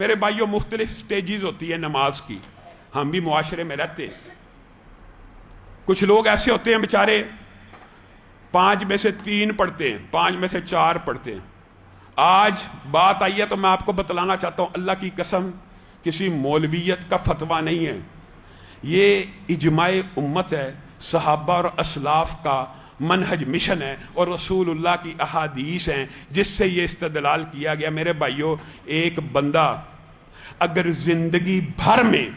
میرے بھائیوں مختلف سٹیجز ہوتی ہے نماز کی، ہم بھی معاشرے میں رہتے ہیں۔ کچھ لوگ ایسے ہوتے ہیں بیچارے 5 میں سے 3 پڑھتے ہیں، 5 میں سے 4 پڑھتے ہیں۔ آج بات آئی ہے تو میں آپ کو بتلانا چاہتا ہوں، اللہ کی قسم کسی مولویت کا فتویٰ نہیں ہے، یہ اجماع امت ہے، صحابہ اور اسلاف کا منہج مشن ہے اور رسول اللہ کی احادیث ہیں جس سے یہ استدلال کیا گیا۔ میرے بھائیوں، ایک بندہ اگر زندگی بھر میں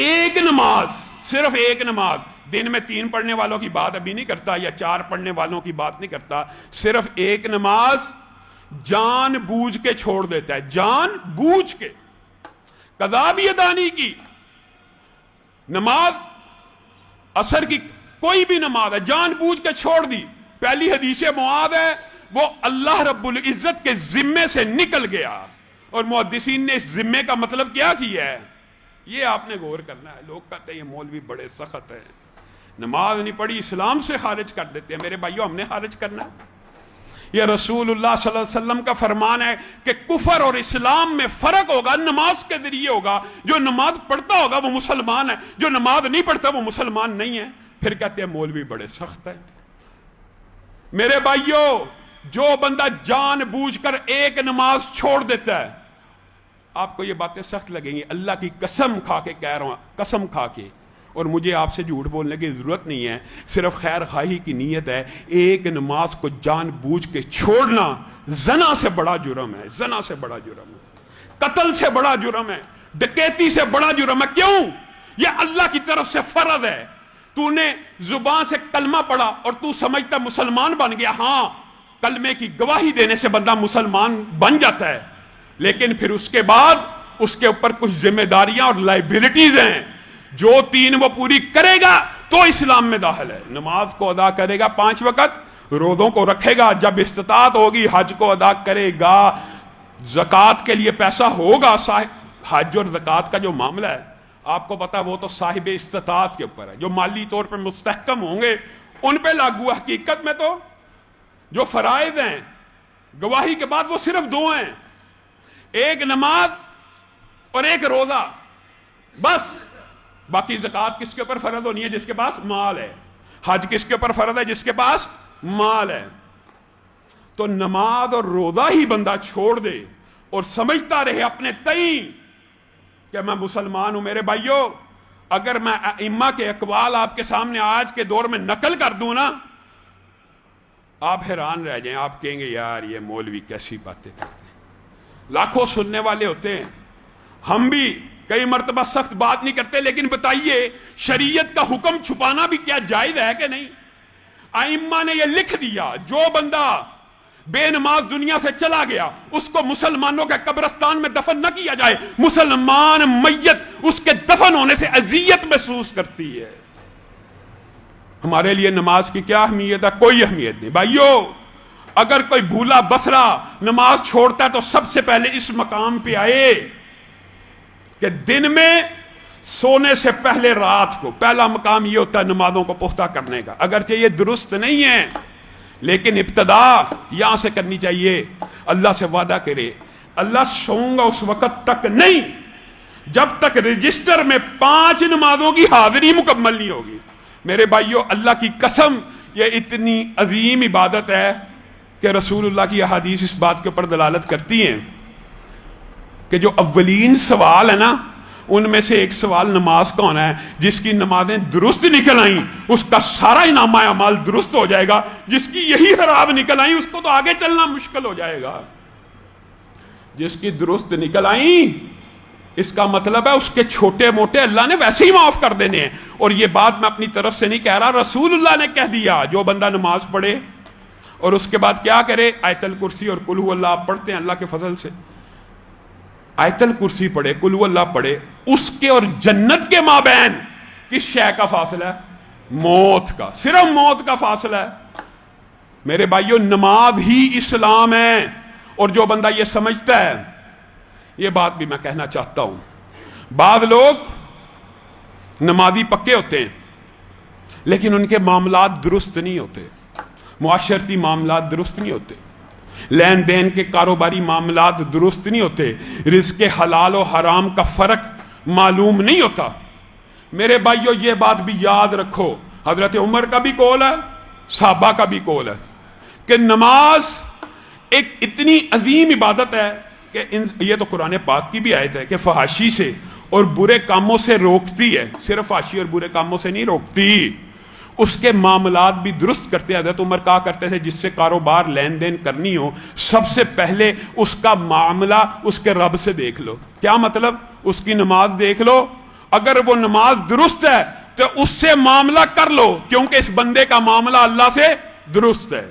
ایک نماز، صرف ایک نماز، دن میں 3 پڑھنے والوں کی بات ابھی نہیں کرتا یا 4 پڑھنے والوں کی بات نہیں کرتا، صرف ایک نماز جان بوجھ کے چھوڑ دیتا ہے، جان بوجھ کے، قضا بھی ادا نہیں کی، نماز عصر کی کوئی بھی نماز ہے جان بوجھ کے چھوڑ دی، پہلی حدیث معاذ ہے وہ اللہ رب العزت کے ذمے سے نکل گیا، اور محدثین نے اس ذمے کا مطلب کیا کیا ہے، یہ آپ نے غور کرنا ہے۔ لوگ کہتے ہیں یہ مولوی بڑے سخت ہیں، نماز نہیں پڑھی اسلام سے خارج کر دیتے ہیں۔ میرے بھائیوں، ہم نے خارج کرنا ہے؟ یہ رسول اللہ صلی اللہ علیہ وسلم کا فرمان ہے کہ کفر اور اسلام میں فرق ہوگا نماز کے ذریعے ہوگا، جو نماز پڑھتا ہوگا وہ مسلمان ہے، جو نماز نہیں پڑھتا وہ مسلمان نہیں ہے۔ پھر کہتے ہیں مولوی بڑے سخت ہیں۔ میرے بھائیوں، جو بندہ جان بوجھ کر ایک نماز چھوڑ دیتا ہے، آپ کو یہ باتیں سخت لگیں گی، اللہ کی قسم کھا کے کہہ رہا ہوں، قسم کھا کے، اور مجھے آپ سے جھوٹ بولنے کی ضرورت نہیں ہے، صرف خیر خواہی کی نیت ہے۔ ایک نماز کو جان بوجھ کے چھوڑنا زنا سے بڑا جرم ہے، زنا سے بڑا جرم ہے، قتل سے بڑا جرم ہے، ڈکیتی سے بڑا جرم ہے۔ کیوں؟ یہ اللہ کی طرف سے فرض ہے۔ تو نے زبان سے کلمہ پڑھا اور تو سمجھتا مسلمان بن گیا، ہاں کلمے کی گواہی دینے سے بندہ مسلمان بن جاتا ہے، لیکن پھر اس کے بعد اس کے اوپر کچھ ذمہ داریاں اور لائبلٹیز ہیں، جو 3 وہ پوری کرے گا تو اسلام میں داخل ہے۔ نماز کو ادا کرے گا 5 وقت، روزوں کو رکھے گا، جب استطاعت ہوگی حج کو ادا کرے گا، زکوٰۃ کے لیے پیسہ ہوگا، حج اور زکوٰۃ کا جو معاملہ ہے آپ کو پتا وہ تو صاحب استطاعت کے اوپر ہے، جو مالی طور پر مستحکم ہوں گے ان پہ لاگو ہے۔ حقیقت میں تو جو فرائض ہیں گواہی کے بعد وہ صرف 2 ہیں، ایک نماز اور ایک روزہ، بس۔ باقی زکوٰۃ کس کے اوپر فرض ہونی ہے؟ جس کے پاس مال ہے۔ حج کس کے اوپر فرض ہے؟ جس کے پاس مال ہے۔ تو نماز اور روزہ ہی بندہ چھوڑ دے اور سمجھتا رہے اپنے تئیں کہ میں مسلمان ہوں۔ میرے بھائیوں، اگر میں ائمہ کے اقوال آپ کے سامنے آج کے دور میں نقل کر دوں نا، آپ حیران رہ جائیں، آپ کہیں گے یار یہ مولوی کیسی باتیں کرتے ہیں۔ لاکھوں سننے والے ہوتے ہیں، ہم بھی کئی مرتبہ سخت بات نہیں کرتے، لیکن بتائیے شریعت کا حکم چھپانا بھی کیا جائز ہے کہ نہیں؟ ائمہ نے یہ لکھ دیا، جو بندہ بے نماز دنیا سے چلا گیا اس کو مسلمانوں کے قبرستان میں دفن نہ کیا جائے، مسلمان میت اس کے دفن ہونے سے اذیت محسوس کرتی ہے۔ ہمارے لیے نماز کی کیا اہمیت ہے؟ کوئی اہمیت نہیں۔ بھائیو، اگر کوئی بھولا بسرا نماز چھوڑتا ہے تو سب سے پہلے اس مقام پہ آئے کہ دن میں سونے سے پہلے رات کو پہلا مقام یہ ہوتا ہے نمازوں کو پختہ کرنے کا۔ اگرچہ یہ درست نہیں ہے، لیکن ابتدا یہاں سے کرنی چاہیے۔ اللہ سے وعدہ کرے، اللہ سوؤں گا اس وقت تک نہیں جب تک رجسٹر میں 5 نمازوں کی حاضری مکمل نہیں ہوگی۔ میرے بھائیوں، اللہ کی قسم یہ اتنی عظیم عبادت ہے کہ رسول اللہ کی احادیث اس بات کے اوپر دلالت کرتی ہیں کہ جو اولین سوال ہے نا، ان میں سے ایک سوال نماز کا ہونا ہے۔ جس کی نمازیں درست نکل آئیں اس کا سارا نامہ اعمال درست ہو جائے گا، جس کی یہی خراب نکل آئیں اس کو تو آگے چلنا مشکل ہو جائے گا۔ جس کی درست نکل آئیں اس کا مطلب ہے اس کے چھوٹے موٹے اللہ نے ویسے ہی معاف کر دینے ہیں، اور یہ بات میں اپنی طرف سے نہیں کہہ رہا، رسول اللہ نے کہہ دیا۔ جو بندہ نماز پڑھے اور اس کے بعد کیا کرے، آیت الکرسی اور قل هو اللہ آپ پڑھتے ہیں اللہ کے فضل سے، آیت الکرسی پڑھے، قل هو اللہ پڑھے، اس کے اور جنت کے مابین کس شے کا فاصلہ ہے؟ موت کا، صرف موت کا فاصلہ ہے۔ میرے بھائیوں، نماز ہی اسلام ہے، اور جو بندہ یہ سمجھتا ہے، یہ بات بھی میں کہنا چاہتا ہوں، بعض لوگ نمازی پکے ہوتے ہیں لیکن ان کے معاملات درست نہیں ہوتے، معاشرتی معاملات درست نہیں ہوتے۔ لین دین کے کاروباری معاملات درست نہیں ہوتے، رزق حلال و حرام کا فرق معلوم نہیں ہوتا۔ میرے بھائیو یہ بات بھی یاد رکھو، حضرت عمر کا بھی قول ہے، صحابہ کا بھی قول ہے کہ نماز ایک اتنی عظیم عبادت ہے کہ یہ تو قرآن پاک کی بھی آیت ہے کہ فحاشی سے اور برے کاموں سے روکتی ہے، صرف فحاشی اور برے کاموں سے نہیں روکتی، اس کے معاملات بھی درست کرتے۔ حضرت عمر کہا کرتے تھے جس سے کاروبار لین دین کرنی ہو سب سے پہلے اس کا معاملہ اس کے رب سے دیکھ لو۔ کیا مطلب؟ اس کی نماز دیکھ لو، اگر وہ نماز درست ہے تو اس سے معاملہ کر لو، کیونکہ اس بندے کا معاملہ اللہ سے درست ہے۔